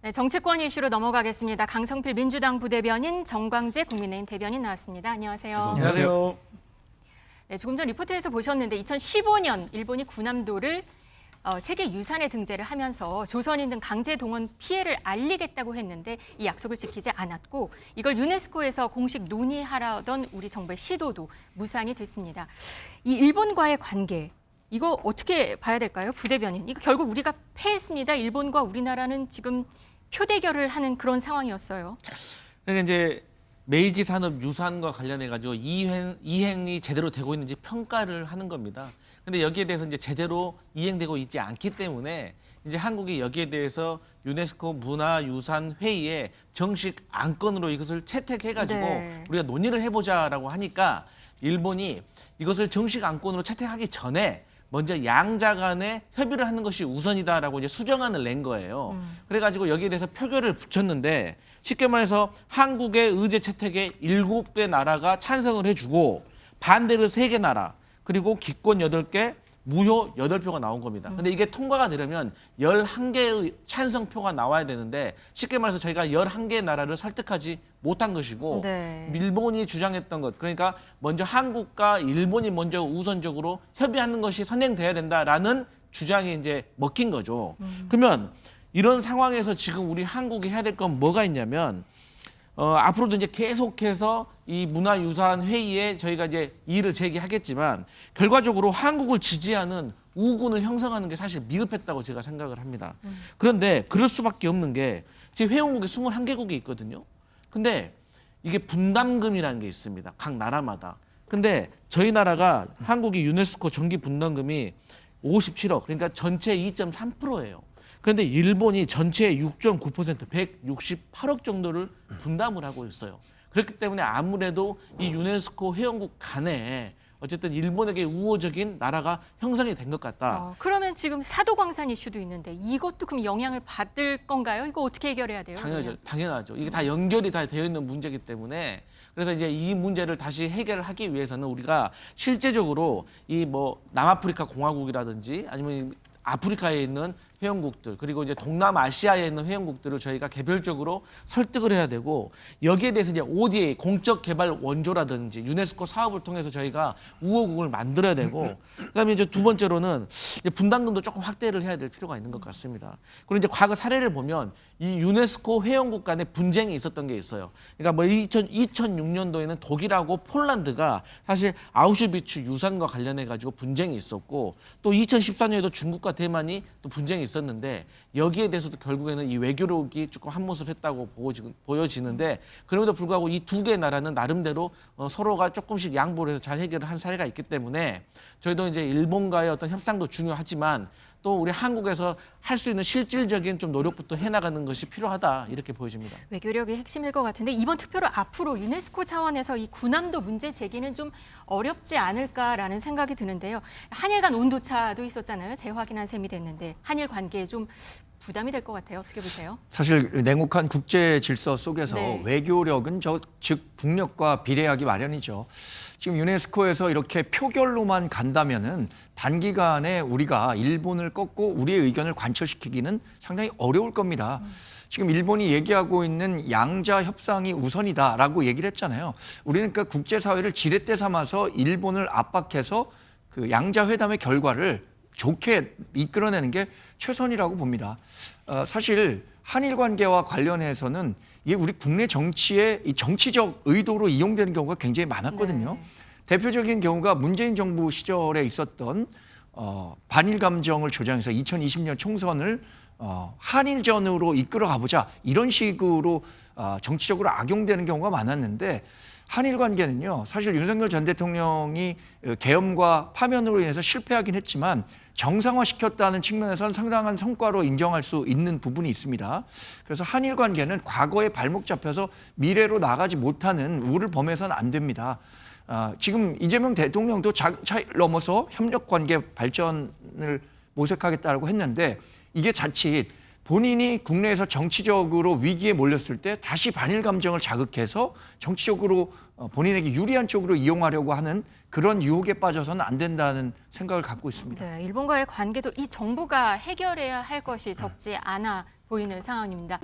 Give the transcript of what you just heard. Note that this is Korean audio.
네, 정치권 이슈로 넘어가겠습니다. 강성필 민주당 부대변인, 정광재 국민의힘 대변인 나왔습니다. 안녕하세요. 안녕하세요. 네, 조금 전 리포트에서 보셨는데 2015년 일본이 구남도를 세계 유산에 등재를 하면서 조선인 등 강제 동원 피해를 알리겠다고 했는데 이 약속을 지키지 않았고 이걸 유네스코에서 공식 논의하라던 우리 정부의 시도도 무산이 됐습니다. 이 일본과의 관계 이거 어떻게 봐야 될까요? 부대변인. 이거 결국 우리가 패했습니다. 일본과 우리나라는 지금 표대결을 하는 그런 상황이었어요. 그러니까 이제 메이지 산업 유산과 관련해 가지고 이행이 제대로 되고 있는지 평가를 하는 겁니다. 근데 여기에 대해서 이제 제대로 이행되고 있지 않기 때문에 이제 한국이 여기에 대해서 유네스코 문화유산 회의에 정식 안건으로 이것을 채택해 가지고 우리가 논의를 해보자라고 하니까 일본이 이것을 정식 안건으로 채택하기 전에 먼저 양자 간에 협의를 하는 것이 우선이다라고 이제 수정안을 낸 거예요. 그래가지고 여기에 대해서 표결을 붙였는데 쉽게 말해서 한국의 의제 채택에 7개 나라가 찬성을 해주고 반대를 3개 나라 그리고 기권 8개 무효 8표가 나온 겁니다. 근데 이게 통과가 되려면 11개의 찬성표가 나와야 되는데 쉽게 말해서 저희가 11개 나라를 설득하지 못한 것이고 일본이 주장했던 것 그러니까 먼저 한국과 일본이 먼저 우선적으로 협의하는 것이 선행돼야 된다라는 주장이 이제 먹힌 거죠. 그러면 이런 상황에서 지금 우리 한국이 해야 될 건 뭐가 있냐면 앞으로도 이제 계속해서 이 문화유산 회의에 저희가 이제 이의를 제기하겠지만 결과적으로 한국을 지지하는 우군을 형성하는 게 사실 미흡했다고 제가 생각을 합니다. 그런데 그럴 수밖에 없는 게 지금 회원국이 21개국이 있거든요. 근데 이게 분담금이라는 게 있습니다. 각 나라마다. 근데 저희 나라가 한국이 유네스코 정기 분담금이 57억 그러니까 전체 2.3%예요. 그런데 일본이 전체의 6.9% 168억 정도를 분담을 하고 있어요. 그렇기 때문에 아무래도 이 유네스코 회원국 간에 어쨌든 일본에게 우호적인 나라가 형성이 된 것 같다. 그러면 지금 사도광산 이슈도 있는데 이것도 그럼 영향을 받을 건가요? 이거 어떻게 해결해야 돼요? 당연하죠. 이게 다 연결이 다 되어 있는 문제이기 때문에 그래서 이제 이 문제를 다시 해결을 하기 위해서는 우리가 실제적으로 이 뭐 남아프리카 공화국이라든지 아니면 아프리카에 있는 회원국들 그리고 이제 동남아시아에 있는 회원국들을 저희가 개별적으로 설득을 해야 되고 여기에 대해서 이제 ODA 공적 개발 원조라든지 유네스코 사업을 통해서 저희가 우호국을 만들어야 되고 그다음에 이제 두 번째로는 이제 분담금도 조금 확대를 해야 될 필요가 있는 것 같습니다. 그리고 이제 과거 사례를 보면 이 유네스코 회원국 간에 분쟁이 있었던 게 있어요. 그러니까 뭐 2006년도에는 독일하고 폴란드가 사실 아우슈비츠 유산과 관련해 가지고 분쟁이 있었고 또 2014년에도 중국과 대만이 또 분쟁이 있었는데 여기에 대해서도 결국에는 이 외교력이 조금 한몫을 했다고 보여지는데 그럼에도 불구하고 이 두 개 나라는 나름대로 서로가 조금씩 양보를 해서 잘 해결을 한 사례가 있기 때문에 저희도 이제 일본과의 어떤 협상도 중요하지만 또 우리 한국에서 할 수 있는 실질적인 좀 노력부터 해나가는 것이 필요하다 이렇게 보여집니다. 외교력이 핵심일 것 같은데 이번 투표로 앞으로 유네스코 차원에서 이 구남도 문제 제기는 좀 어렵지 않을까라는 생각이 드는데요. 한일 간 온도차도 있었잖아요. 재확인한 셈이 됐는데 한일 관계에 좀 부담이 될 것 같아요. 어떻게 보세요? 사실 냉혹한 국제 질서 속에서 외교력은 즉 국력과 비례하기 마련이죠. 지금 유네스코에서 이렇게 표결로만 간다면은 단기간에 우리가 일본을 꺾고 우리의 의견을 관철시키기는 상당히 어려울 겁니다. 지금 일본이 얘기하고 있는 양자 협상이 우선이다라고 얘기를 했잖아요. 우리는 그러니까 국제사회를 지렛대 삼아서 일본을 압박해서 그 양자 회담의 결과를 좋게 이끌어내는 게 최선이라고 봅니다. 사실 한일 관계와 관련해서는 이게 우리 국내 정치의 이 정치적 의도로 이용되는 경우가 굉장히 많았거든요. 대표적인 경우가 문재인 정부 시절에 있었던 반일 감정을 조장해서 2020년 총선을 한일전으로 이끌어 가보자 이런 식으로 정치적으로 악용되는 경우가 많았는데 한일 관계는요 사실 윤석열 전 대통령이 계엄과 파면으로 인해서 실패하긴 했지만 정상화시켰다는 측면에서는 상당한 성과로 인정할 수 있는 부분이 있습니다. 그래서 한일 관계는 과거에 발목 잡혀서 미래로 나가지 못하는 우를 범해서는 안 됩니다. 지금 이재명 대통령도 차이를 넘어서 협력관계 발전을 모색하겠다고 했는데 이게 자칫 본인이 국내에서 정치적으로 위기에 몰렸을 때 다시 반일 감정을 자극해서 정치적으로 본인에게 유리한 쪽으로 이용하려고 하는 그런 유혹에 빠져서는 안 된다는 생각을 갖고 있습니다. 네, 일본과의 관계도 이 정부가 해결해야 할 것이 적지 않아 보이는 상황입니다.